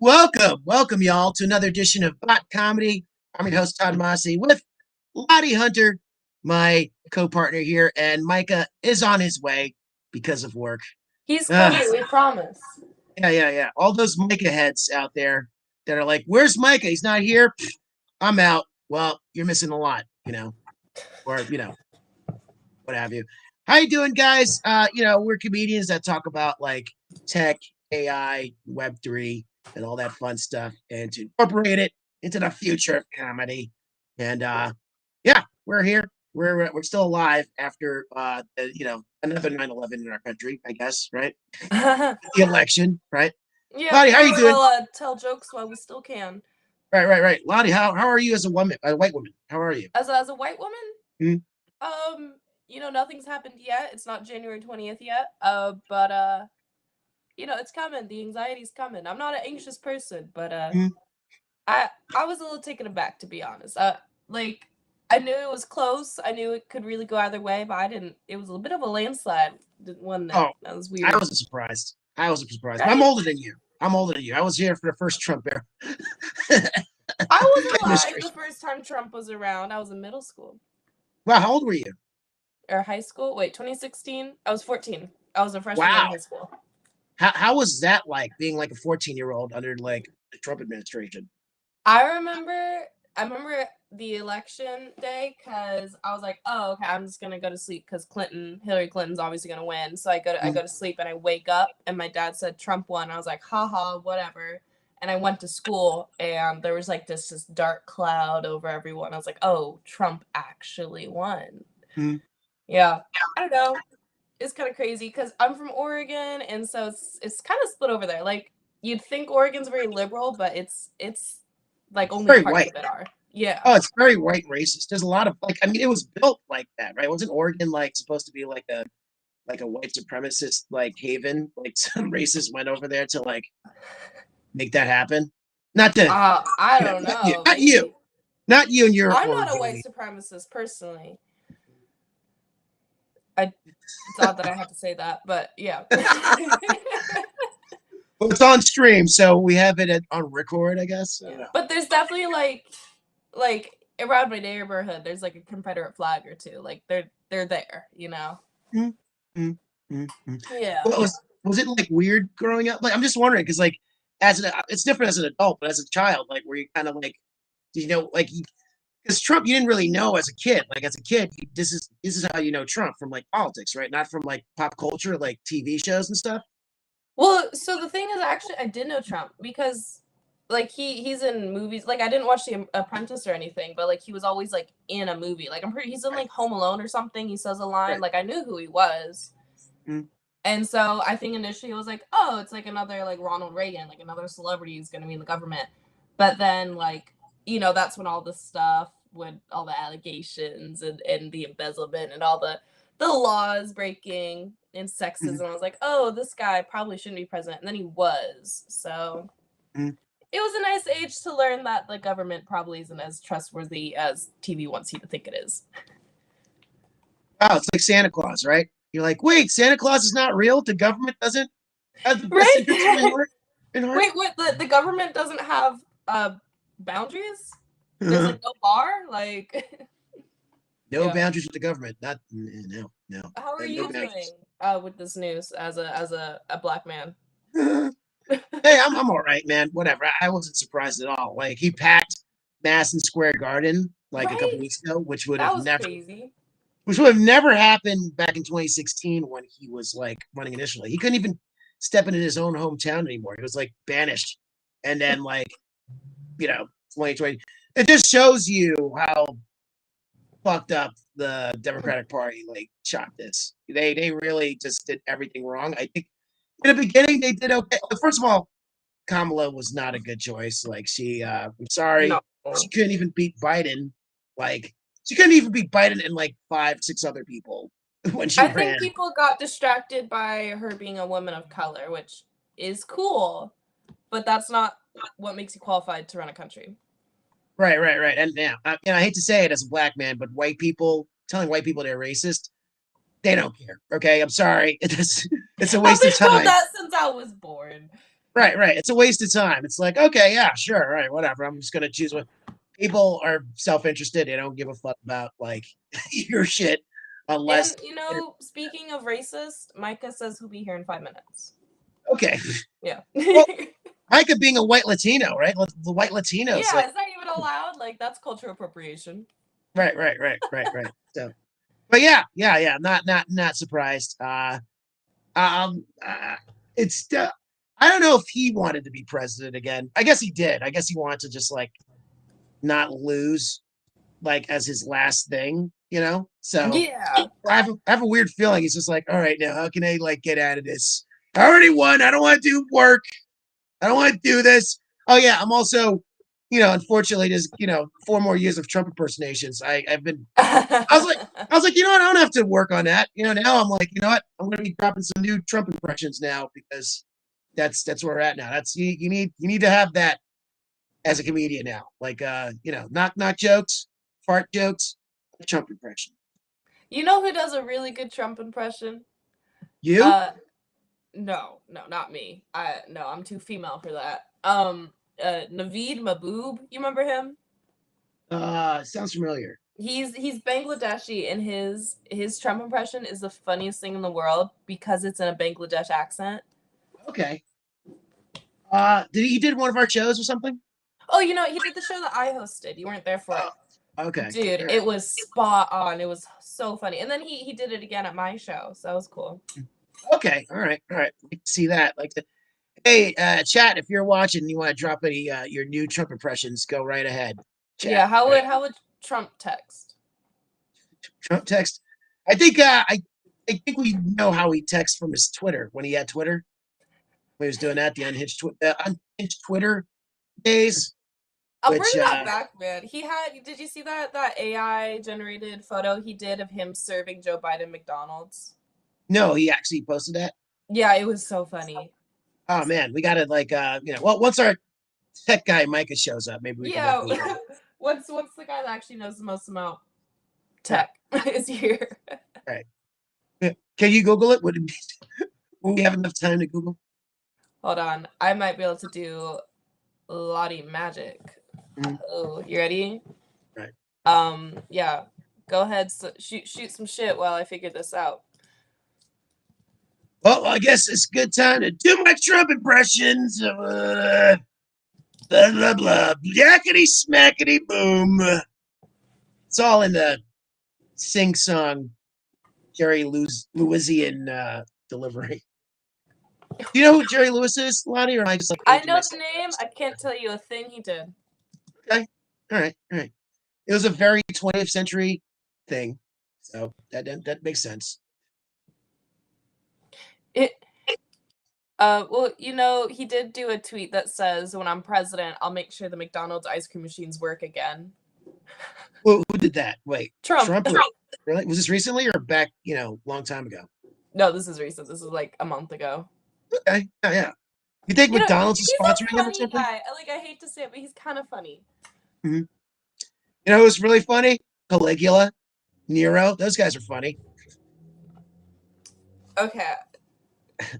Welcome, y'all, to another edition of Bot Comedy. I'm your host, Todd Montesi, with Lottie Hunter, my co-partner here, and Micah is on his way because of work. He's Ah, coming, we promise. yeah. All those Micah heads out there that are like, "Where's Micah? He's not here. I'm out." Well, you're missing a lot, or what have you. How you doing, guys? We're comedians that talk about like tech, AI, Web3, and all that fun stuff, and to incorporate it into the future of comedy. And yeah, we're here. We're still alive after another 9/11 in our country, I guess, right? Yeah, The election, right? Lottie, how might are you as doing? well tell jokes while we still can. Right. Lottie, how are you as a woman, a white woman? How are you? As a white woman, Hmm? um, nothing's happened yet. It's not January 20th yet. But it's coming. The anxiety's coming. I'm not an anxious person, but Hmm? I was a little taken aback, to be honest. Like I knew it was close. I knew it could really go either way, but I didn't. It was a bit of a landslide. One Oh, that was I weird, wasn't surprised. I wasn't surprised. I'm right? older than you. I'm older than you. I was here for the first Trump era I was alive the administration. first time Trump was around. I was in middle school Wow, how old were you? or high school. Wait, 2016? I was 14. I was a freshman in Wow. high school. How was that like being like a 14-year-old under like the Trump administration? I remember I remember the election day because I was like, oh, okay, I'm just gonna go to sleep because Hillary Clinton's obviously gonna win. So I Mm. go to sleep and I wake up and my dad said Trump won. I was like, haha, whatever. And I went to school and there was like this dark cloud over everyone. I was like, oh, Trump actually won. Mm. Yeah. I don't know. It's kind of crazy because I'm from Oregon, and so it's kind of split over there. Like you'd think Oregon's very liberal, but it's like only Very parts white. of it are. Yeah. Oh, it's very white racist. There's a lot of like, I mean, it was built like that, right? Wasn't Oregon like supposed to be like a white supremacist like haven? Like some racists went over there to like make that happen. Not to, I don't not you, know. not you, Maybe not you and your I'm not a white orangini. supremacist personally. I It's odd that I had to say that, but yeah. Well, it's on stream, so we have it on record, I guess. I don't Yeah. know. But there's definitely like around my neighborhood, there's like a Confederate flag or two. Like they're there. Mm, mm, mm. Yeah. Well, was it like weird growing up? Like, I'm just wondering because like it's different as an adult, but as a child, like, were you kind of like, did you know, like, because Trump, you didn't really know as a kid. Like as a kid, this is how you know Trump from like politics, right? Not from like pop culture, like TV shows and stuff. Well, so the thing is, actually, I did know Trump because, like, he's in movies. Like, I didn't watch The Apprentice or anything, but like, he was always like in a movie. Like, I'm pretty. He's in Right, like Home Alone or something. He says a line. right. Like, I knew who he was, Mm, and so I think initially it was like, oh, it's like another like Ronald Reagan, like another celebrity is going to be in the government. But then, like, that's when all the stuff with all the allegations and the embezzlement and all the laws breaking and mm, sexism. I was like, oh, this guy probably shouldn't be president. And then he was. So mm. it was a nice age to learn that the government probably isn't as trustworthy as TV wants you to think it is. Oh, it's like Santa Claus, right? You're like, wait, Santa Claus is not real. The government doesn't have the best interests of my Right? heart in heart. Wait, what? The government doesn't have boundaries? There's like no bar? Like, No yeah. boundaries with the government. Not no. How are No you boundaries. doing with this news as a black man? Hey, I'm all right, man. Whatever. I wasn't surprised at all. Like he packed Madison Square Garden like a couple Right? weeks ago, That was crazy. which would have never happened back in 2016 when he was like running initially. He couldn't even step into his own hometown anymore. He was like banished. And then like, 2020. It just shows you how fucked up the Democratic Party like shot this. They really just did everything wrong. I think in the beginning they did okay. First of all, Kamala was not a good choice. Like I'm No. sorry, she couldn't even beat Biden. Like she couldn't even beat Biden and like five, six other people when she I ran. think people got distracted by her being a woman of color, which is cool, but that's not what makes you qualified to run a country. Right. And yeah, I hate to say it as a black man, but white people telling white people they're racist, they don't care. Okay, I'm sorry. It's a I've waste of been told time. that since I was born. Right, right. It's a waste of time. It's like, okay, yeah, sure, all right, whatever. I'm just gonna choose one. People are self-interested. They don't give a fuck about like your shit unless And speaking of racist, Micah says he'll be here in 5 minutes. okay. Yeah. Well, Micah being a white Latino, right? The white Latinos, Yeah, like is that even allowed? Like that's cultural appropriation. right. So, but yeah. Not surprised. Uh, it's I don't know if he wanted to be president again. I guess he did. I guess he wanted to just like not lose like as his last thing, you know? So Yeah. I have a weird feeling he's just like, all right, now how can I like get out of this? I already won. I don't want to do work. I don't want to do this. Oh yeah, I'm also, unfortunately, there's 4 more years of Trump impersonations. I've been. I was like, I don't have to work on that. Now I'm like, I'm going to be dropping some new Trump impressions now because that's where we're at now. That's you need to have that as a comedian now. Like, knock jokes, fart jokes, Trump impression. You know who does a really good Trump impression? You? Uh no, not me. No, I'm too female for that. Naveed Mahboob, you remember him? Sounds familiar. He's Bangladeshi, and his Trump impression is the funniest thing in the world because it's in a Bangladesh accent. Okay. Did one of our shows or something? Oh, he did the show that I hosted. You weren't there for it. Okay. Dude, All right. it was spot on. It was so funny. And then he did it again at my show, so that was cool. Okay. All right. Like to see that. Hey, chat, if you're watching and you want to drop any your new Trump impressions, go right ahead. Chat. Yeah, how would Trump text? Trump text. I think I think we know how he texts from his Twitter when he had Twitter. When he was doing that, the unhinged Twitter days. I'll bring Which that back, man. Did you see that AI generated photo he did of him serving Joe Biden McDonald's? no, he actually posted that. Yeah, it was so funny. Oh man, we gotta like well, once our tech guy Micah shows up, maybe we can Yeah, like what's the guy that actually knows the most about tech is here. all right. Can you Google it? Would we have enough time to Google? Hold on, I might be able to do Lottie magic. Mm-hmm. Oh, you ready? Right. Yeah. Go ahead, shoot some shit while I figure this out. Well, I guess it's a good time to do my Trump impressions. Blah blah blah, yakety smackety boom. It's all in the sing-song Jerry Lewisian delivery. Do you know who Jerry Lewis is, Lottie? Or am I just like I know the name. I can't tell you a thing he did. Okay. All right. It was a very 20th century thing. So that makes sense. Well, he did do a tweet that says, "When I'm president, I'll make sure the McDonald's ice cream machines work again." Who did that? Wait, Trump. Really? Was this recently or back, long time ago? No, this is recent. This is like a month ago. Okay. Yeah. You think McDonald's is sponsoring him or He's a something? funny guy. I hate to say it, but he's kind of funny. Mm-hmm. You know who's really funny? Caligula, Nero. Those guys are funny. Okay.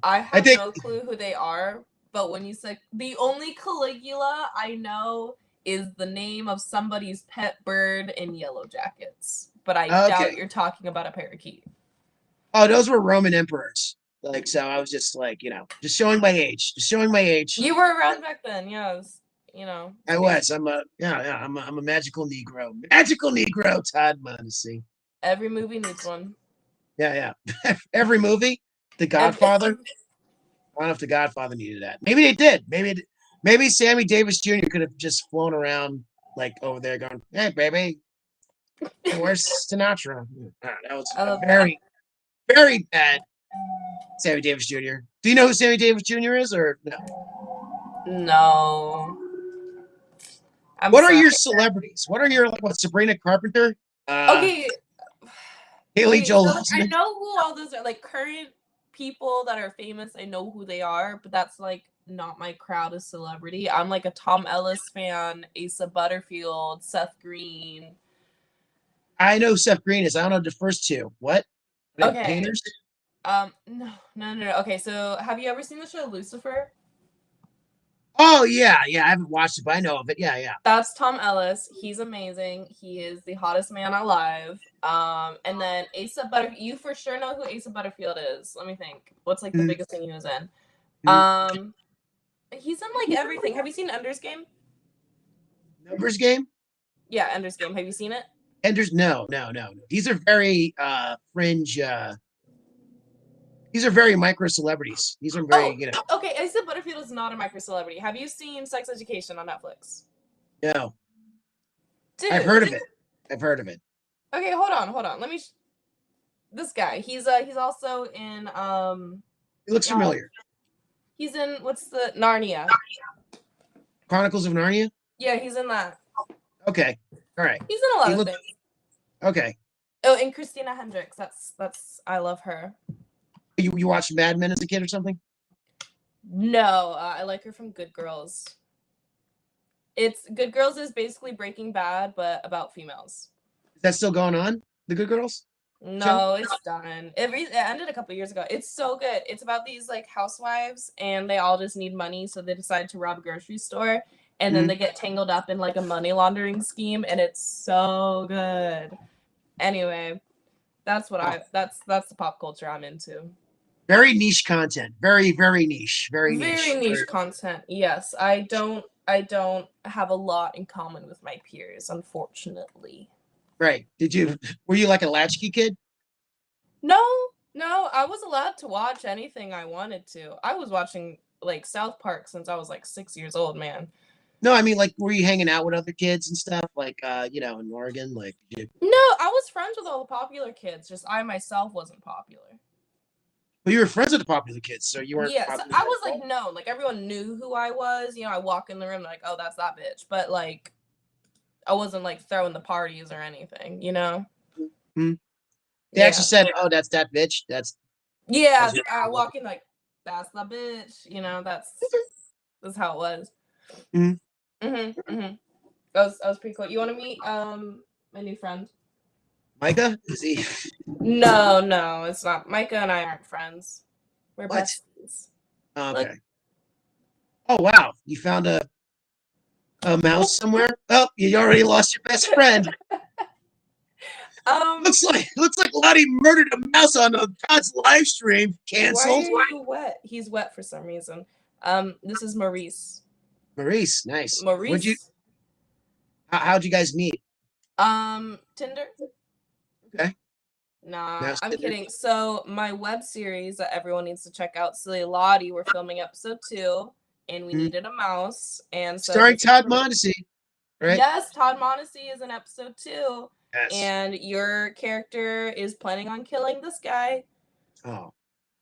I have no clue who they are, but when you said the only Caligula I know is the name of somebody's pet bird in Yellow Jackets, but I doubt you're talking about a parakeet. Oh, those were Roman emperors. Like, so I was just like, just showing my age. You were around back then, yes. I was. I'm a magical Negro. Magical Negro, Todd Montesi. Every movie needs one. Yeah. Every movie. The Godfather. I don't know if The Godfather needed that. Maybe they did. Maybe Sammy Davis Jr. could have just flown around like over there going, "Hey, baby, where's Sinatra?" That was very, very bad. Sammy Davis Jr. Do you know who Sammy Davis Jr. is, or no? No. What are your celebrities? What are your Sabrina Carpenter? Okay. Haley Joel Osment. I know who all those are. Like current people that are famous, I know who they are, but that's like not my crowd of celebrity. I'm like a Tom Ellis fan, Asa Butterfield, Seth Green. I know Seth Green is. I don't know the first two. What? Okay. Painters? No. Okay, so have you ever seen the show Lucifer? Oh yeah, I haven't watched it, but I know of it. Yeah. That's Tom Ellis. He's amazing. He is the hottest man alive. And then Asa Butterfield. You for sure know who Asa Butterfield is. Let me think. What's like the biggest thing he was in? He's in like everything. Have you seen Ender's Game? Numbers Game. Yeah, Ender's Game. Have you seen it? Ender's no. These are very fringe. These are very micro celebrities. These are very, Okay, Asa Butterfield is not a micro celebrity. Have you seen Sex Education on Netflix? No. Dude. I've heard of it. Okay, hold on. Let me. This guy. He's also in. He looks familiar. He's in what's the Narnia? Chronicles of Narnia. Yeah, he's in that. Okay. All right. He's in a lot of things. Okay. Oh, and Christina Hendricks. That's I love her. You watched Mad Men as a kid or something? No, I like her from Good Girls. It's Good Girls is basically Breaking Bad, but about females. Is that still going on? The Good Girls? No, it's done. It ended a couple years ago. It's so good. It's about these like housewives, and they all just need money, so they decide to rob a grocery store, and then they get tangled up in like a money laundering scheme, and it's so good. Anyway, that's what that's the pop culture I'm into. Very niche content. Very, very niche. Very niche content. Yes, I don't have a lot in common with my peers, unfortunately. Right. Were you like a latchkey kid? No, I was allowed to watch anything I wanted to. I was watching like South Park since I was like 6 years old, man. No, I mean, like, were you hanging out with other kids and stuff? Like, in Oregon? Like, no, I was friends with all the popular kids. Just I myself wasn't popular. Well, you were friends with the popular kids, so you weren't. Yeah, so I was like known. Like everyone knew who I was. I walk in the room like, oh, that's that bitch. But like, I wasn't like throwing the parties or anything. They actually said, "Oh, that's that bitch." Yeah. I walk in like, that's the bitch. That's how it was. That was pretty cool. You want to meet my new friend? Mika? Is he? No, it's not. Micah and I aren't friends. We're besties. Okay. Oh wow! You found a mouse somewhere? Oh, you already lost your best friend. Looks like Lottie murdered a mouse on Todd's live stream. Canceled. Why are you wet? He's wet for some reason. This is Maurice. Maurice, nice. Maurice. How'd you guys meet? Tinder. Okay. Nah, I'm kidding. So my web series that everyone needs to check out, Silly Lottie, we're filming episode 2, and we needed a mouse. And so starring Todd Montesi, right? Yes, Todd Montesi is in episode 2. Yes. And your character is planning on killing this guy. Oh.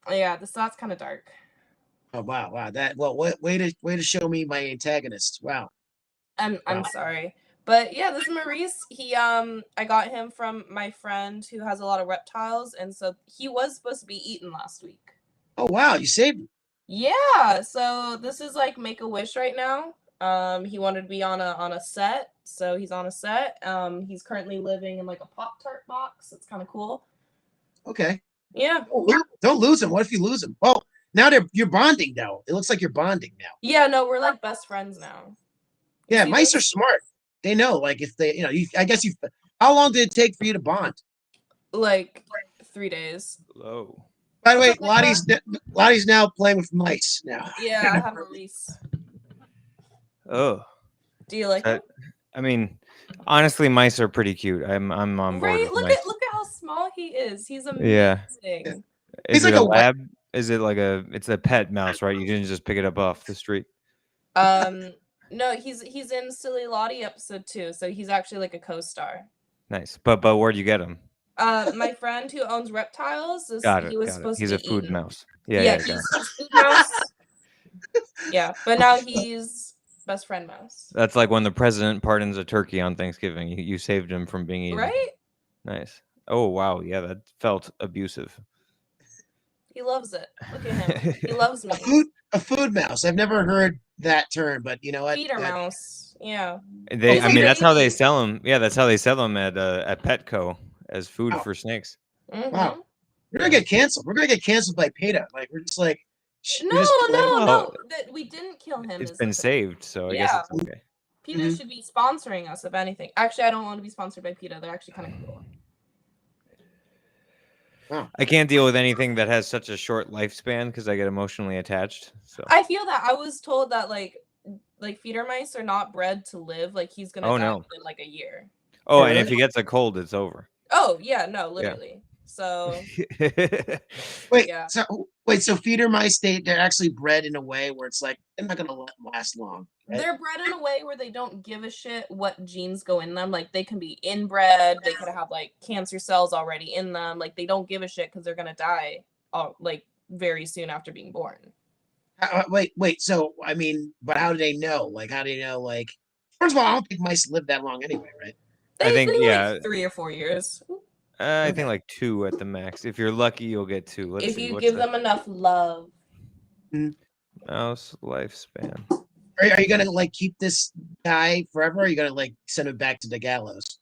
Yeah, that's kind of dark. Oh wow. Way to show me my antagonist. Wow. I'm sorry. But yeah, this is Maurice. I got him from my friend who has a lot of reptiles, and so he was supposed to be eaten last week. Oh wow, you saved him. Yeah, so this is like Make-A-Wish right now. He wanted to be on a set, so he's on a set. He's currently living in like a Pop-Tart box. It's kind of cool. Okay. Yeah. Don't lose him. What if you lose him? Well, now you're bonding though. It looks like you're bonding now. Yeah, no, we're like best friends now. Yeah, mice are smart. They know, like, if they, I guess how long did it take for you to bond? Like 3 days. Low. By the way, Lottie's now playing with mice now. Yeah, I have Maurice. Oh. Do you like it? I mean, honestly, mice are pretty cute. I'm on board. Right? With mice. Look at how small he is. He's amazing. Yeah. He's like a lab? Is it like it's a pet mouse, right? You didn't just pick it up off the street. No, he's in Silly Lottie episode 2, so he's actually like a co-star. Nice, but where'd you get him? My friend who owns reptiles. He's a food mouse. Yeah, he's food mouse. Yeah, but now he's best friend mouse. That's like when the president pardons a turkey on Thanksgiving. You saved him from being eaten. Right? Nice. Oh wow, yeah, that felt abusive. He loves it. Look at him. He loves me. A food mouse. I've never heard that term, but you know what? Feeder mouse. Yeah. That's how they sell them. Yeah, that's how they sell them at Petco as food for snakes. Mm-hmm. Wow. We're gonna get canceled. We're gonna get canceled by PETA. Like we're just like No, just let him- no. That we didn't kill him. It's is been the thing. saved, so I guess Yeah. it's okay. PETA Mhm. should be sponsoring us, if anything. Actually, I don't want to be sponsored by PETA. They're actually kind of cool. I can't deal with anything that has such a short lifespan because I get emotionally attached. So. I feel that I was told that like feeder mice are not bred to live. Like he's gonna die within like a year. Oh, Oh, and if really? he gets a cold, it's over. Oh yeah, no, literally. So Wait, yeah. So feeder mice, they're actually bred in a way where it's like they're not gonna last long. Right? They're bred in a way where they don't give a shit what genes go in them. Like they can be inbred, they could have like cancer cells already in them. Like they don't give a shit because they're gonna die like very soon after being born. Wait. So I mean, but how do they know? Like, how do they know? Like, first of all, I don't think mice live that long anyway, right? I think, like 3 or 4 years. I think like 2 at the max. If you're lucky, you'll get 2. Let's if see. you give them enough love. Mouse lifespan. Are you gonna like keep this guy forever? Or are you gonna like send him back to the gallows?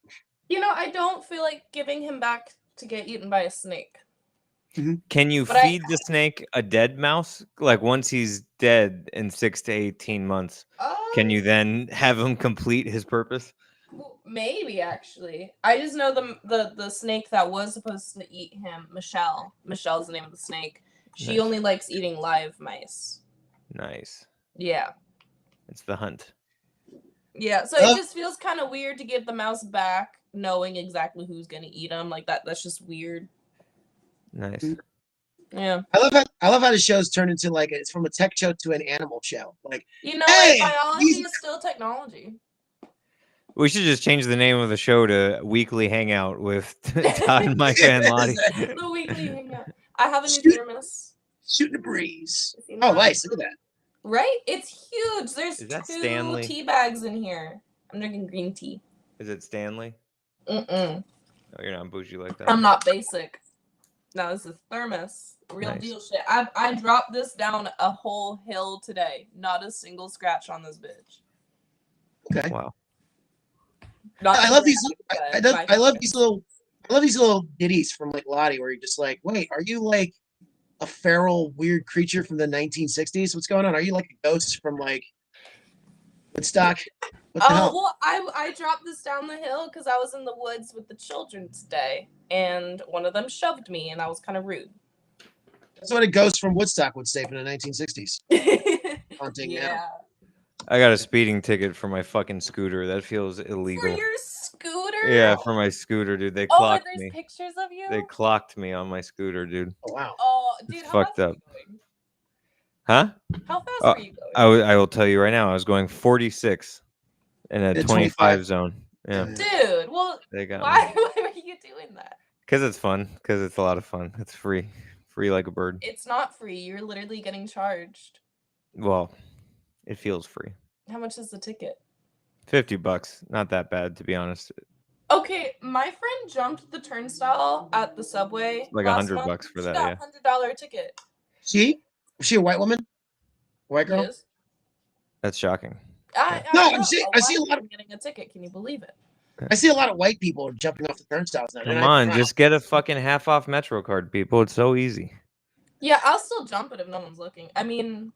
You know, I don't feel like giving him back to get eaten by a snake. Can you feed the snake a dead mouse? Like once he's dead in 6 to 18 months, can you then have him complete his purpose? Maybe actually. I just know the snake that was supposed to eat him, Michelle. Michelle's the name of the snake. She only likes eating live mice. Nice. Yeah. It's the hunt. Yeah, so it just feels kind of weird to give the mouse back knowing exactly who's going to eat him. Like that's just weird. Nice. Yeah. I love how the show's turned into like it's from a tech show to an animal show. Like, you know, hey, like biology is still technology. We should just change the name of the show to Weekly Hangout with Todd, Mika, and Lottie. The Weekly Hangout. I have a new thermos. Shooting the breeze. Oh, nice. Look at that. Right? It's huge. There's 2 Stanley? tea bags in here. I'm drinking green tea. Is it Stanley? Mm-mm. Oh, you're not bougie like that. I'm not basic. No, this is thermos. Real deal shit. I dropped this down a whole hill today. Not a single scratch on this bitch. Okay. Wow. I love these. I love these little ditties from like Lottie, where you're just like, wait, are you like a feral weird creature from the 1960s? What's going on? Are you like a ghost from like Woodstock? What the hell? Well, I dropped this down the hill because I was in the woods with the children today, and one of them shoved me, and that was kind of rude. That's what a ghost from Woodstock would say from the 1960s. Haunting yeah. I got a speeding ticket for my fucking scooter. That feels illegal. For your scooter? Yeah, for my scooter, dude. They clocked me. Pictures of you? They clocked me on my scooter, dude. Oh, wow. Oh, dude, it's how fucked fast up. Huh? How fast were you going? I will tell you right now. I was going 46 in a 25 zone. Yeah. Dude, well, they got why me. were you doing that? Because it's fun. Because it's a lot of fun. It's free. Free like a bird. It's not free. You're literally getting charged. Well, it feels free. How much is the ticket? $50. Not that bad, to be honest. Okay, my friend jumped the turnstile at the subway. Like $100 for that. Yeah, $100 ticket. Was she a white woman? White girl? That's shocking. I see a lot of getting a ticket. Can you believe it? I see a lot of white people jumping off the turnstiles now. Come on, just get a fucking half off Metro card, people. It's so easy. Yeah, I'll still jump it if no one's looking. I mean,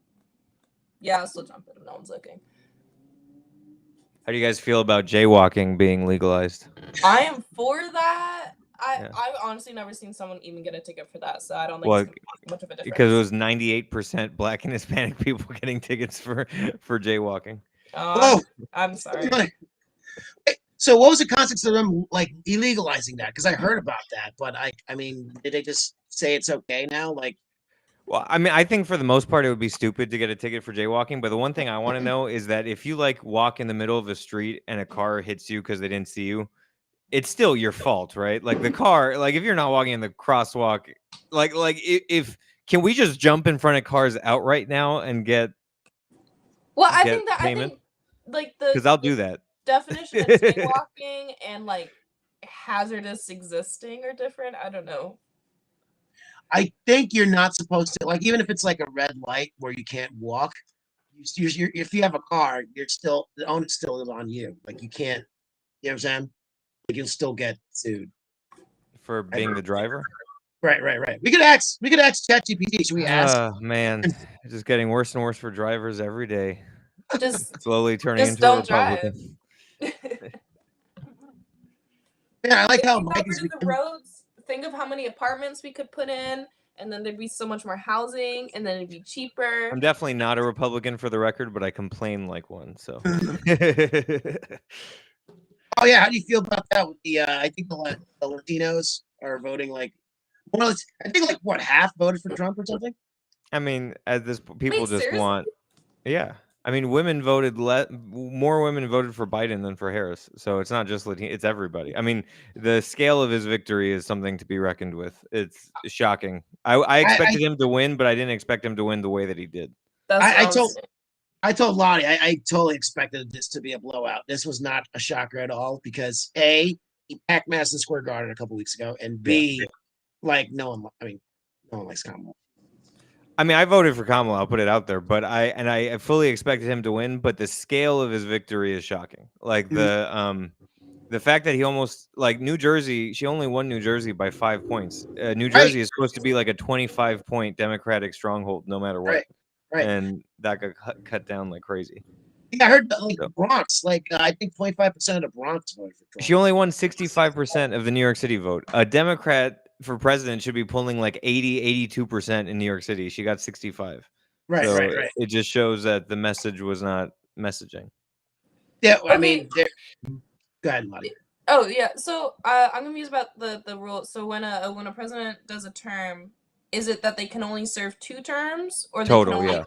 yeah, I'll still jump it if no one's looking. How do you guys feel about jaywalking being legalized? I am for that. I've honestly never seen someone even get a ticket for that, so I don't think it's gonna make much of a difference. Because it was 98% Black and Hispanic people getting tickets for jaywalking. Oh, I'm sorry. So what was the context of them like illegalizing that? Because I heard about that, but I mean, did they just say it's okay now? Like, well, I mean, I think for the most part it would be stupid to get a ticket for jaywalking. But the one thing I want to know is that if you like walk in the middle of the street and a car hits you because they didn't see you, it's still your fault, right? Like the car, like if you're not walking in the crosswalk, like if can we just jump in front of cars outright now and get? Well, I think like because I'll do that. Definition of jaywalking and like hazardous existing are different. I don't know. I think you're not supposed to, like, even if it's like a red light where you can't walk, if you have a car, the onus still is on you. Like you can't, you know what I'm saying? Like you'll still get sued for being the driver. Right. We could ask ChatGPT. Should we ask? Oh man, it's just getting worse and worse for drivers every day. Just Slowly turning just into a don't drive. Republican. Yeah, I like If how we Mike got is. rid of the roads, think of how many apartments we could put in, and then there'd be so much more housing, and then it'd be cheaper. I'm definitely not a Republican for the record, but I complain like one. So. Oh yeah, how do you feel about that? With the I think the Latinos are voting like, well, I think like what, half voted for Trump or something. I mean, as this people Wait, just seriously? want. Yeah, I mean, women voted more women voted for Biden than for Harris. So it's not just Latino; it's everybody. I mean, the scale of his victory is something to be reckoned with. It's shocking. I expected him to win, but I didn't expect him to win the way that he did. That's what I was saying. I told Lottie, I totally expected this to be a blowout. This was not a shocker at all because A, he packed Madison Square Garden a couple weeks ago, and B, like no one likes Kamala. I mean, I voted for Kamala. I'll put it out there, but I fully expected him to win. But the scale of his victory is shocking. Like the fact that he almost like New Jersey, she only won New Jersey by 5 points. New Jersey is supposed to be like a 25-point Democratic stronghold, no matter what. Right. And that got cut down like crazy. Yeah, I heard that, like Bronx, like I think 25% of the Bronx voted for Trump. She only won 65% of the New York City vote. A Democrat for president should be pulling like 82% in New York City. She got 65. Right. It just shows that the message was not messaging. Yeah, I mean, go ahead, Lottie. Oh yeah, so I'm confused about the rule. So when a president does a term, is it that they can only serve 2 terms, or they can only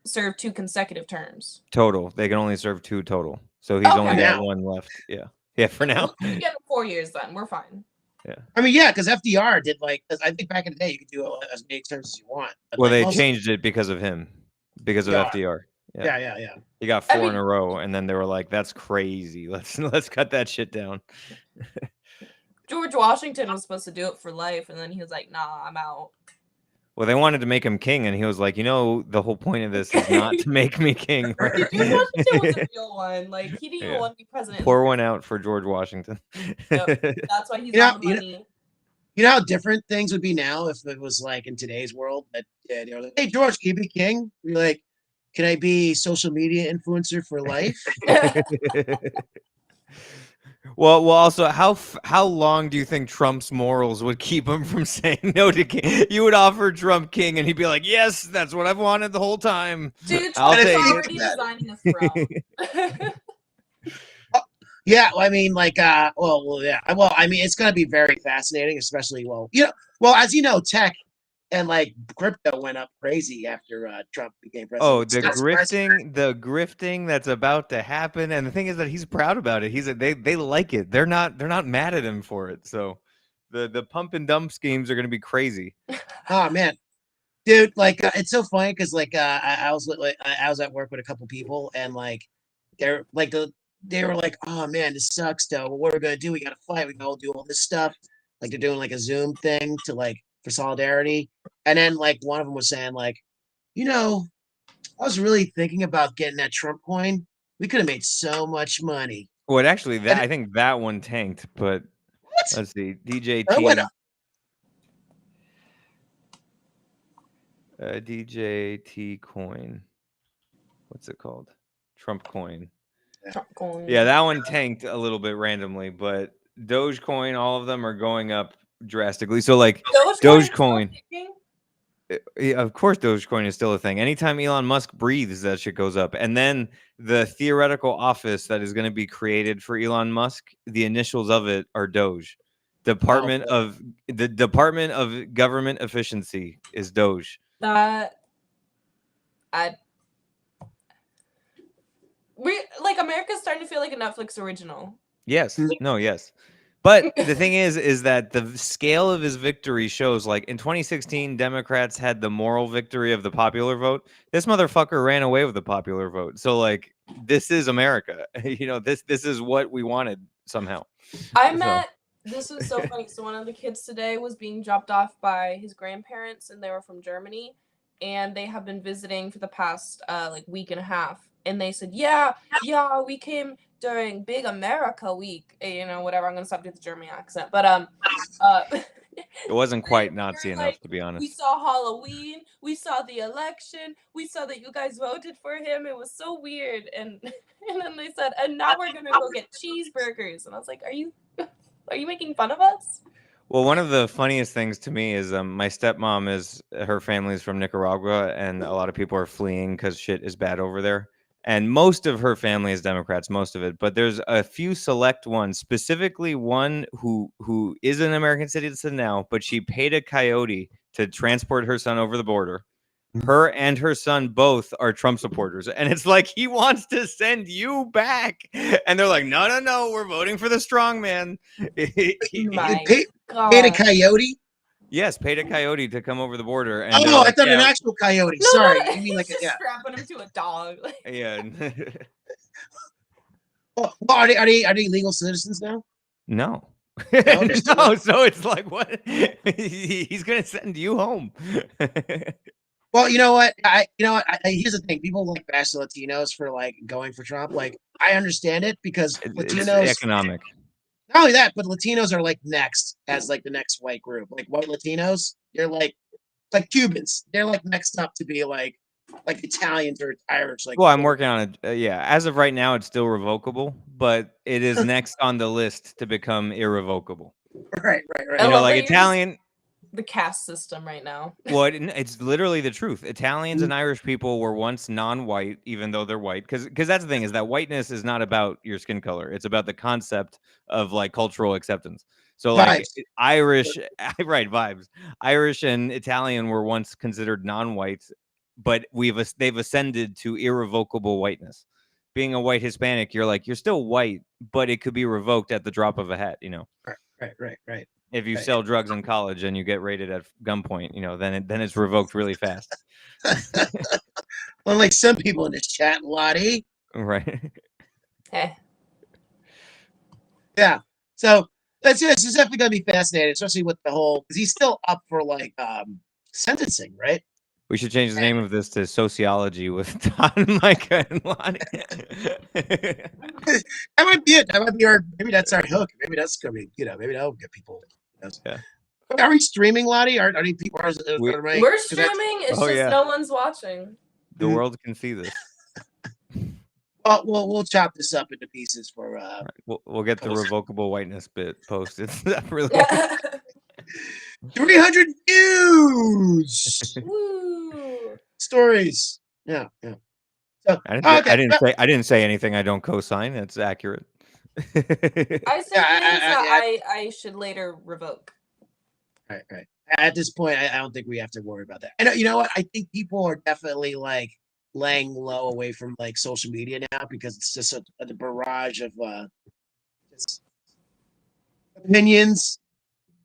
serve 2 consecutive terms? Total. They can only serve 2 total. So he's only got 1 left. Yeah, for now. We'll get 4 years then. We're fine. Yeah. I mean, yeah, because FDR did I think back in the day you could do as many terms as you want. Well, they changed it because of him, because of FDR. Yeah. He got 4 in a row, and then they were like, "That's crazy. Let's cut that shit down." George Washington was supposed to do it for life, and then he was like, "Nah, I'm out." Well, they wanted to make him king, and he was like, the whole point of this is not to make me king. Right? George Washington was a real one. Like, he didn't even want to be president. Pour one out for George Washington. Yep. That's why he's on the money. You know how different things would be now if it was like in today's world that they were like, "Hey, George, can you be king?" You're like, "Can I be social media influencer for life?" Well, also, how long do you think Trump's morals would keep him from saying no to king? You would offer Trump king, and he'd be like, "Yes, that's what I've wanted the whole time." Dude, I'll Trump's take already designing a throne. Yeah, I mean, like, yeah. Well, I mean, it's gonna be very fascinating, especially, as you know, tech and like crypto went up crazy after Trump became president. Oh, the grifting that's about to happen, and the thing is that he's proud about it. They like it. They're not mad at him for it. So, the pump and dump schemes are gonna be crazy. Oh man, dude, like it's so funny because like I was at work with a couple people and like they were like, "Oh man, this sucks though. Well, what are we gonna do? We gotta fight. We gotta do all this stuff." Like they're doing like a Zoom thing to like for solidarity. And then like one of them was saying like, I was really thinking about getting that Trump coin. We could have made so much money. Well, actually, I think that one tanked, but let's see, DJT. DJT coin. What's it called? Trump coin. Yeah, that one tanked a little bit randomly, but Dogecoin, all of them are going up drastically. So like Dogecoin. Of course, Dogecoin is still a thing. Anytime Elon Musk breathes, that shit goes up. And then the theoretical office that is going to be created for Elon Musk, the initials of it are Doge. The Department of Government Efficiency is Doge. America's starting to feel like a Netflix original. Yes. No, yes. But the thing is that the scale of his victory shows, like in 2016, Democrats had the moral victory of the popular vote. This motherfucker ran away with the popular vote. So like, this is America. This is what we wanted somehow. This was so funny. So one of the kids today was being dropped off by his grandparents, and they were from Germany, and they have been visiting for the past week and a half. And they said, yeah, we came during Big America Week, whatever. I'm gonna stop doing the German accent, but It wasn't quite They Nazi were enough, like, to be we honest. saw Halloween, we saw the election, we saw that you guys voted for him. It was so weird. And and then they said, and now we're gonna go get cheeseburgers. And I was like, are you making fun of us? Well, one of the funniest things to me is my stepmom her family's from Nicaragua, and a lot of people are fleeing because shit is bad over there. And most of her family is Democrats, most of it. But there's a few select ones, specifically one who is an American citizen now, but she paid a coyote to transport her son over the border. Her and her son both are Trump supporters, and it's like he wants to send you back, and they're like, no, we're voting for the strong man. My Paid a God. coyote? Yes, paid a coyote to come over the border, and they're Oh, I like, thought an yeah, actual coyote. No, Sorry, no, you mean he's like just yeah. strapping him to a dog. yeah. Well, are they legal citizens now? No. No, they're still No, not. so it's like, what? He's gonna send you home. Well, you know what? Here's the thing: people like bash the Latinos for like going for Trump. Like, I understand it because It's Latinos. economic. Not only that, but Latinos are like next as like the next white group. Like white Latinos, they're like Cubans. They're like next up to be like Italians or Irish. Like, Well, I'm working on it. Yeah, as of right now, it's still revocable, but it is next on the list to become irrevocable. right. I You know, love like that you're just Italian. the caste system right now. Well, it's literally the truth. Italians and Irish people were once non-white, even though they're white. Because that's the thing, is that whiteness is not about your skin color. It's about the concept of like cultural acceptance. So like Vibes. Irish, right, vibes. Irish and Italian were once considered non-white, but they've ascended to irrevocable whiteness. Being a white Hispanic, you're still white, but it could be revoked at the drop of a hat, you know. Right. If you Right. sell drugs in college and you get raided at gunpoint, you know, then it's revoked really fast. Unlike some people in this chat, Lottie. Right. Hey. Yeah. So this is definitely gonna be fascinating, especially with the whole because he's still up for like sentencing, right? We should change the name of this to Sociology with Todd, Micah, and Lonnie. That might be it. That might be maybe that's our hook. Maybe that's gonna be, maybe that'll get people. Yeah. Are we streaming, Lottie? Are any people are right? We're streaming, it's Oh, just yeah. no one's watching. The world can see this. We'll chop this up into pieces for Right. We'll get the revocable whiteness bit posted. That really 300 views. Woo. Stories. Yeah. So, I didn't say anything I don't co-sign. That's accurate. I said things that I should later revoke. Right. At this point, I don't think we have to worry about that. And you know what? I think people are definitely like laying low away from like social media now because it's just a barrage of just opinions,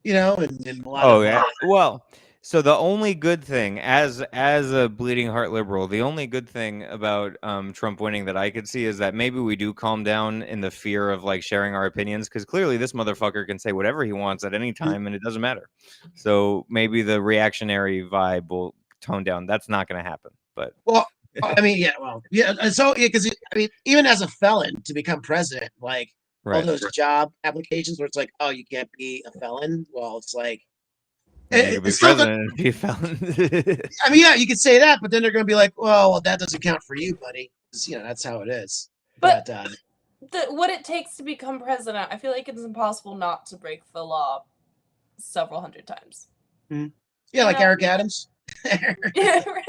and a lot Oh of yeah. Well, so the only good thing, as a bleeding heart liberal, the only good thing about Trump winning that I could see is that maybe we do calm down in the fear of like sharing our opinions, because clearly this motherfucker can say whatever he wants at any time and it doesn't matter. So maybe the reactionary vibe will tone down. That's not going to happen. But I mean, So because even as a felon to become president, like all those job applications where it's like, oh, you can't be a felon. Well, it's like. You could be president and be a felon. I mean, yeah, you could say that, but then they're going to be like, well, that doesn't count for you, buddy. That's how it is. But what it takes to become president, I feel like it's impossible not to break the law several hundred times. Yeah, like Eric Adams. Yeah, right.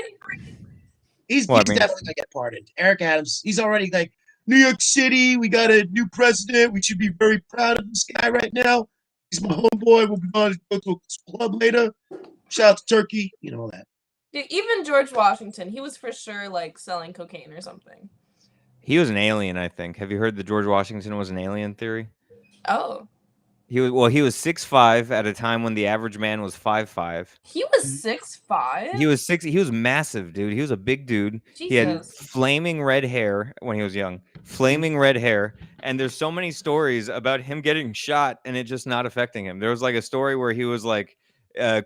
He's definitely going to get pardoned. Eric Adams, he's already like, New York City, we got a new president. We should be very proud of this guy right now. He's my homeboy. We'll be going to go to a club later. Shout out to Turkey. All that. Dude, even George Washington, he was for sure like selling cocaine or something. He was an alien, I think. Have you heard that George Washington was an alien theory? Oh. He was 6'5" at a time when the average man was 5'5". He was 6'5"? He was he was massive, dude. He was a big dude. Jesus. He had flaming red hair when he was young. Flaming red hair. And there's so many stories about him getting shot and it just not affecting him. There was like a story where he was like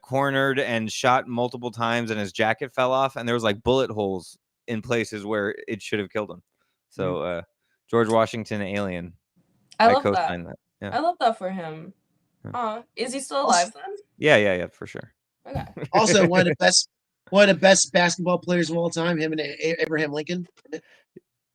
cornered and shot multiple times and his jacket fell off and there was like bullet holes in places where it should have killed him. So George Washington, alien. I love co-sign that. Yeah. I love that for him. Is he still alive then? Yeah, for sure. Okay. Also, one of the best basketball players of all time. Him and Abraham Lincoln.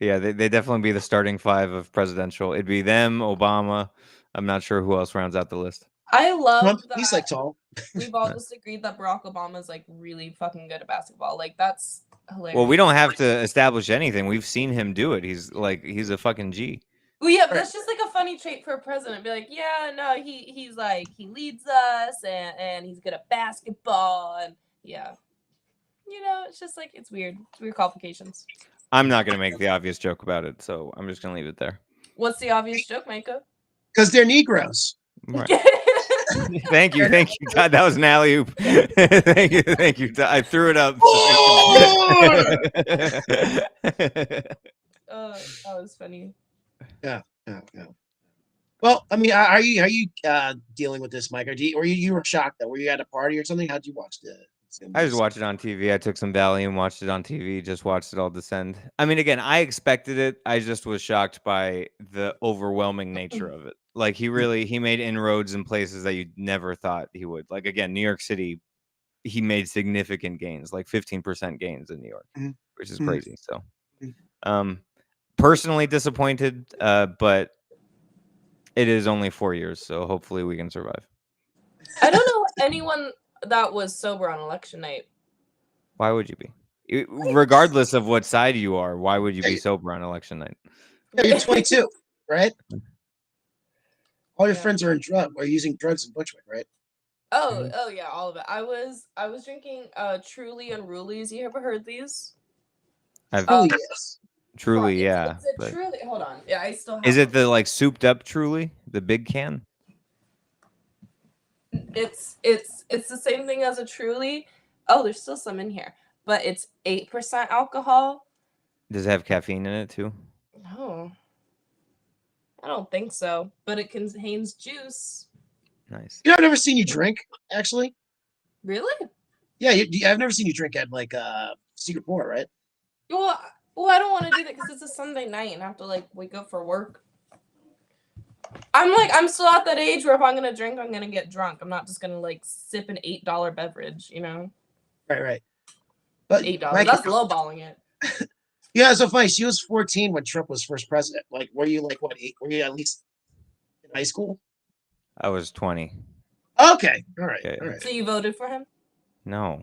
Yeah, they definitely be the starting five of presidential. It'd be them, Obama. I'm not sure who else rounds out the list. I love that. He's like tall. We've all just agreed that Barack Obama is like really fucking good at basketball. Like that's hilarious. Well, we don't have to establish anything. We've seen him do it. He's a fucking G. Well, yeah, but that's just like a funny trait for a president. Be like, yeah, no, he's like he leads us and he's good at basketball and yeah. You know, it's just like it's weird. It's weird qualifications. I'm not gonna make the obvious joke about it, so I'm just gonna leave it there. What's the obvious joke, Micah? Because they're Negroes. Right. Thank you, Todd. That was an alley oop. thank you, Todd. I threw it up. That was funny. Yeah. Well, I mean, are you dealing with this, Mike? Or you were shocked though? Were you at a party or something? How'd you watch it? I just watched it on TV. I took some Valium, watched it on TV, just watched it all descend. I mean, again, I expected it. I just was shocked by the overwhelming nature of it. Like he made inroads in places that you never thought he would. Like again, New York City, he made significant gains, like 15% gains in New York, which is crazy. So, personally disappointed, but it is only 4 years, so hopefully we can survive. I don't know anyone that was sober on election night. Why would you be? Regardless of what side you are, why would you be sober on election night? Yeah, you're 22, right? All your friends are using drugs in Bushwick, right? Oh yeah, all of it. I was drinking Truly Unrulies. You ever heard these? Yes. Truly, yeah. It's a Truly. Hold on. Yeah, I still have Is it the like souped up Truly? The big can? It's the same thing as a Truly. Oh, there's still some in here. But it's 8% alcohol. Does it have caffeine in it too? No. I don't think so. But it contains juice. Nice. You know, I've never seen you drink, actually. Really? Yeah, I've never seen you drink at like Secret Port, right? Well, I don't want to do that because it's a Sunday night and I have to like wake up for work. I'm still at that age where if I'm gonna drink, I'm gonna get drunk. I'm not just gonna like sip an $8 beverage, you know? Right. But $8. That's lowballing it. Yeah, it's so funny. She was 14 when Trump was first president. Like, were you like what? 8? Were you at least in high school? I was 20. Okay, all right. So you voted for him? No.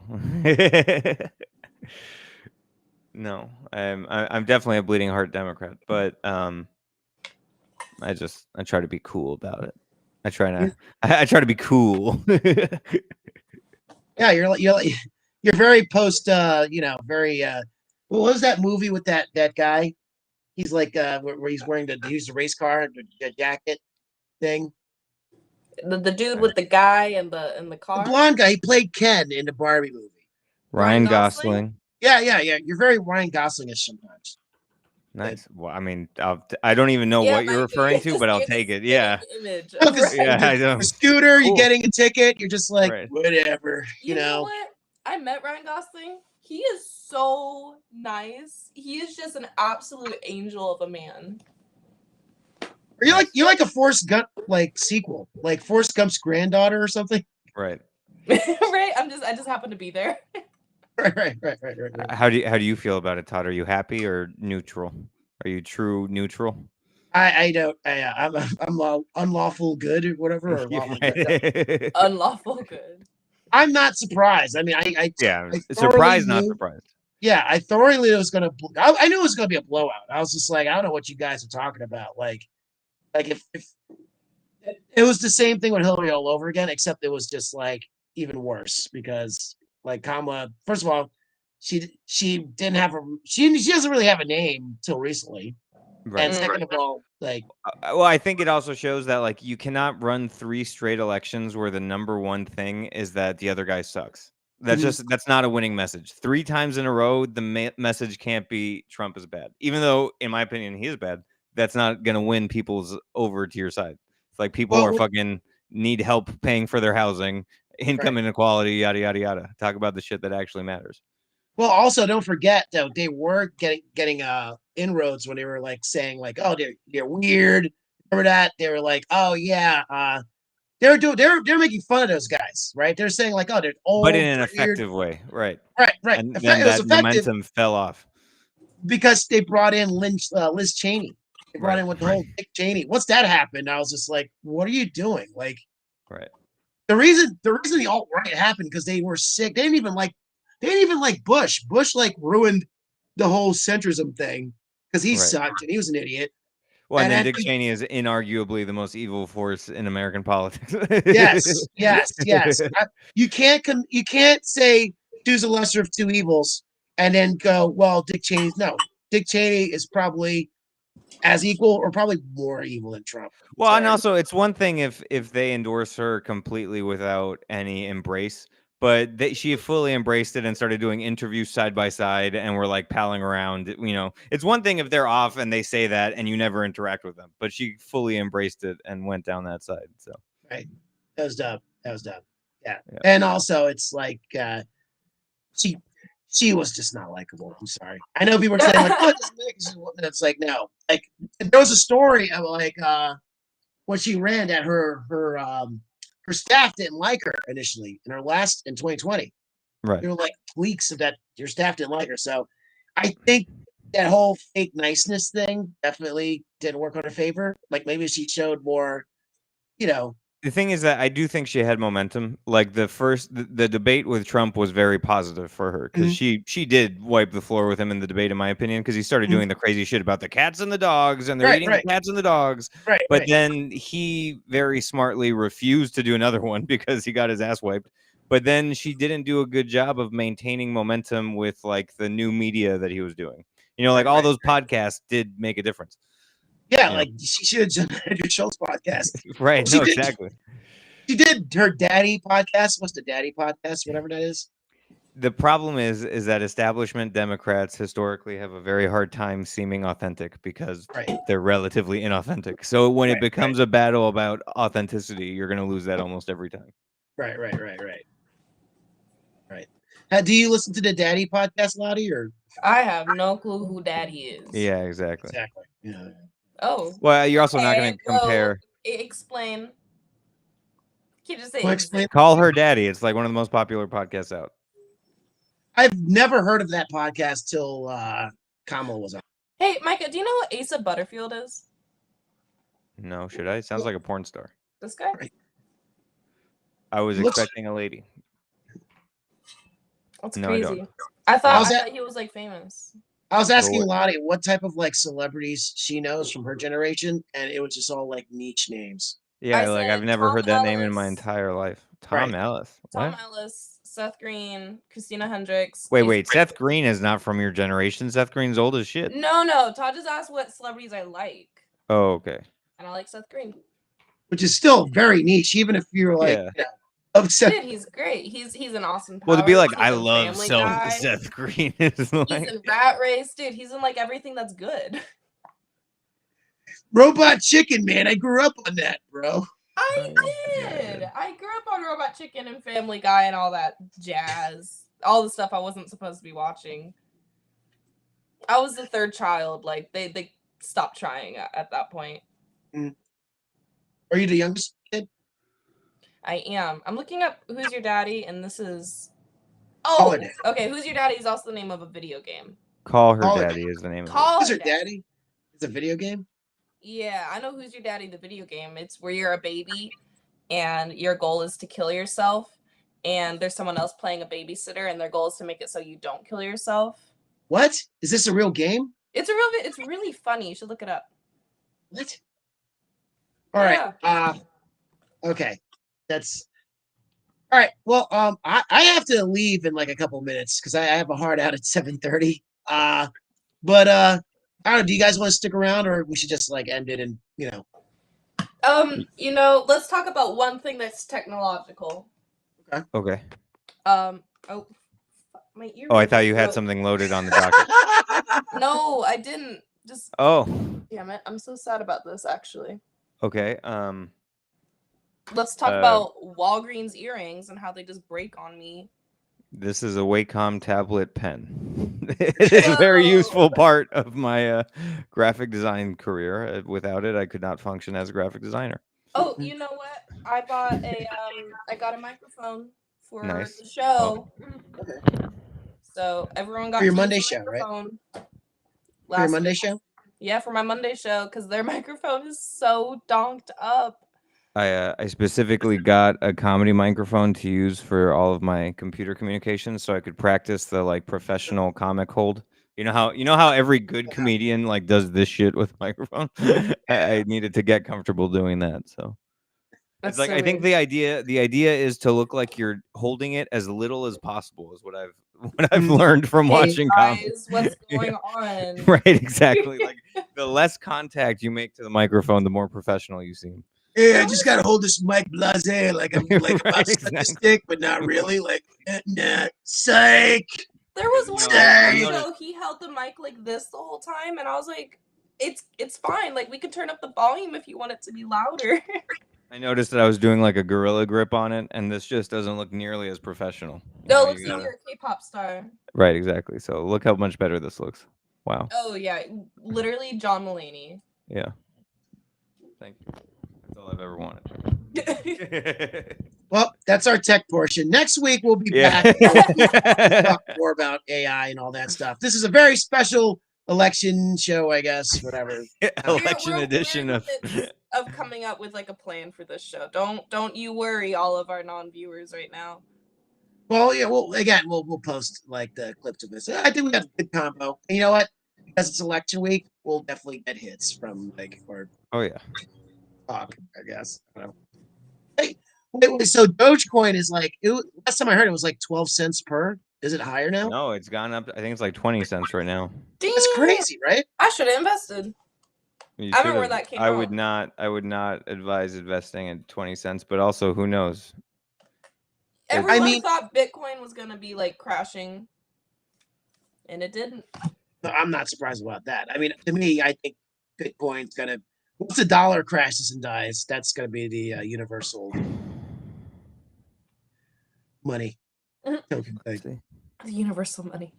No, I'm definitely a bleeding heart Democrat, but I try to be cool about it. I try to be cool. Yeah, you're very post. Very. What was that movie with that guy? He's like where he's wearing the race car, the jacket thing. The dude with the guy and the car. The blonde guy. He played Ken in the Barbie movie. Ryan Gosling. Yeah. You're very Ryan Gosling-ish sometimes. Nice. Well, I mean, I don't even know what you're referring to, but I'll take it. Yeah. I know. A scooter, you're getting a ticket. You're just like, whatever. You know what? I met Ryan Gosling. He is so nice. He is just an absolute angel of a man. You're like a Forrest Gump like sequel, like Forrest Gump's granddaughter or something. Right. Right. I just happen to be there. Right. How do you feel about it, Todd? Are you happy or neutral? Are you true neutral? I don't. I'm unlawful good or whatever. Or good. Unlawful good. I'm not surprised. I mean, I surprised, not surprised. Yeah, I thoroughly knew it was gonna. I knew it was gonna be a blowout. I was just like, I don't know what you guys are talking about. Like if it was the same thing with Hillary all over again, except it was just like even worse because like Kamala, first of all, she didn't have she doesn't really have a name till recently. Right. And second of all, like well, I think it also shows that like you cannot run 3 straight elections where the number one thing is that the other guy sucks. That's that's not a winning message. 3 times in a row, the message can't be Trump is bad. Even though, in my opinion, he is bad. That's not gonna win people's over to your side. It's like people are fucking need help paying for their housing, income inequality, yada yada yada. Talk about the shit that actually matters. Well, also don't forget that they were getting inroads when they were like saying like, oh, they're weird. Remember that? They were like, oh yeah, they're making fun of those guys, right? They're saying like, oh, they're old, but in an weird. Effective way, right? Right. And It then was that effective momentum fell off. because they brought in Liz Cheney. They brought Right, in with the whole Dick Cheney. Once that happened, I was just like, what are you doing? Like, right. the reason the alt right happened because they were sick. They didn't even like Bush. Bush like ruined the whole centrism thing because he Right. sucked and he was an idiot. Well, and then And Dick Cheney is inarguably the most evil force in American politics. yes. You can't say choose a lesser of two evils and then go, well, Dick Cheney's no. Dick Cheney is probably as equal or probably more evil than Trump. Well, and Sorry. also it's one thing if they endorse her completely without any embrace, but she fully embraced it and started doing interviews side by side and we're like palling around. You know, it's one thing if they're off and they say that and you never interact with them, but she fully embraced it and went down that side. So Right. That was dumb. Yeah. And also it's like she was just not likable. I'm sorry. I know people are saying like, oh, it's like no. Like there was a story of like when she ran that her staff didn't like her initially in 2020. right. There were like leaks of that your staff didn't like her. So I think that whole fake niceness thing definitely didn't work on her favor. Like maybe she showed more, you know. The thing is that I do think she had momentum. Like the debate with Trump was very positive for her because she did wipe the floor with him in the debate, in my opinion, because he started doing the crazy shit about the cats and the dogs and they're eating the cats and the dogs. Right. But then he very smartly refused to do another one because he got his ass wiped. But then she didn't do a good job of maintaining momentum with like the new media that he was doing. You know, like all those podcasts did make a difference. Yeah, like she should have done Andrew Schultz podcast. Right. No, exactly. She did her daddy podcast. What's the daddy podcast? Whatever that is. The problem is that establishment Democrats historically have a very hard time seeming authentic because they're relatively inauthentic. So when it becomes a battle about authenticity, you're going to lose that almost every time. Right. Do you listen to the daddy podcast, Lottie? Or I have no clue who daddy is. Yeah, exactly. Yeah. Oh. Well, you're also not going to compare. Explain. Can you just say explain? Call her daddy. It's like one of the most popular podcasts out. I've never heard of that podcast till Kamala was on. Hey, Micah, do you know what Asa Butterfield is? No, should I? It sounds like a porn star. This guy? Right. I was expecting a lady. That's crazy. I thought he was like famous. I was asking Lottie what type of like celebrities she knows from her generation, and it was just all like niche names. Yeah, like I've never heard that name in my entire life. Tom Ellis. Tom Ellis, Seth Green, Christina Hendricks. Wait. Seth Green is not from your generation. Seth Green's old as shit. No. Todd just asked what celebrities I like. Oh, okay. And I like Seth Green. Which is still very niche, even if you're like upset. Dude, he's great. He's an awesome power. Well, to be like, he's I love Seth Green. Is like... He's in Rat Race, dude. He's in like everything that's good. Robot Chicken, man. I grew up on that, bro. I did. I grew up on Robot Chicken and Family Guy and all that jazz. All the stuff I wasn't supposed to be watching. I was the third child. Like they stopped trying at that point. Are you the youngest kid? I am. I'm looking up Who's Your Daddy, and this is. Okay. Who's Your Daddy is also the name of a video game. Call Her Daddy is the name of it. Who's Her Daddy? It's a video game? Yeah, I know Who's Your Daddy, the video game. It's where you're a baby and your goal is to kill yourself. And there's someone else playing a babysitter, and their goal is to make it so you don't kill yourself. What? Is this a real game? It's really funny. You should look it up. What? All right. Okay. That's all right. Well, I have to leave in like a couple minutes because I have a hard out at 7:30. But I don't know. Do you guys want to stick around, or we should just like end it and let's talk about one thing that's technological. Okay. My ear. Oh, I thought you had something loaded on the docket. No, I didn't. Just. Oh. Damn it! I'm so sad about this. Actually. Okay. Let's talk about Walgreens earrings and how they just break on me. This is a Wacom tablet pen. It is a very useful part of my graphic design career. Without it, I could not function as a graphic designer. Oh, you know what? I got a microphone for Nice. the show. Okay. So everyone got For your to use Monday the show, right? microphone For your last Monday week. show? Yeah, for my Monday show, because their microphone is so donked up. I specifically got a comedy microphone to use for all of my computer communications, so I could practice the like professional comic hold. You know how every good comedian like does this shit with microphone. I needed to get comfortable doing that. So That's it's like so I think weird. the idea is to look like you're holding it as little as possible. Is what I've Mm. learned from Hey watching comedy. guys, what's Yeah. going on? Right, exactly. Like the less contact you make to the microphone, the more professional you seem. Yeah, I just gotta hold this mic blase like I'm like Right, about to suck his exactly. dick, but not really. Like, nah, psych. There was You one know, guy I've on the noticed- show, he held the mic like this the whole time, and I was like, it's fine. Like we can turn up the volume if you want it to be louder. I noticed that I was doing like a gorilla grip on it, and this just doesn't look nearly as professional. No, know, it looks you like gotta- you're a K-pop star. Right, exactly. So look how much better this looks. Wow. Oh yeah, literally John Mulaney. Yeah. Thank you. That's all I've ever wanted. Well, that's our tech portion. Next week we'll be Yeah. back to talk more about AI and all that stuff. This is a very special election show, I guess. Whatever. Election We're edition in of. the midst of coming up with like a plan for this show. Don't you worry, all of our non-viewers right now. Well, yeah. Well, again, we'll post like the clips of this. I think we got a good combo. And you know what? Because it's election week, we'll definitely get hits from like or Oh yeah. talk. I guess. I don't know. Hey, wait. So Dogecoin is like last time I heard it was like 12 cents per. Is it higher now? No, it's gone up. I think it's like 20 cents right now. That's Damn, crazy, right? I should have invested. You I remember should've. where that came I from. would not. I would not advise investing at 20 cents. But also, who knows? Everyone mean- thought Bitcoin was gonna be like crashing, and it didn't. No, I'm not surprised about that. I mean, to me, I think Bitcoin's gonna once the dollar crashes and dies, that's gonna be the universal money Mhm. token thing. See. The universal money.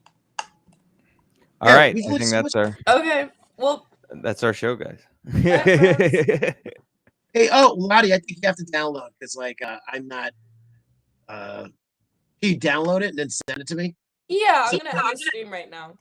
All Yeah, right. we've I had think so that's our show, guys. Bye, Hey, Lottie, I think you have to download because like I'm not. Can you download it and then send it to me? Yeah, I'm So- gonna end the stream right now.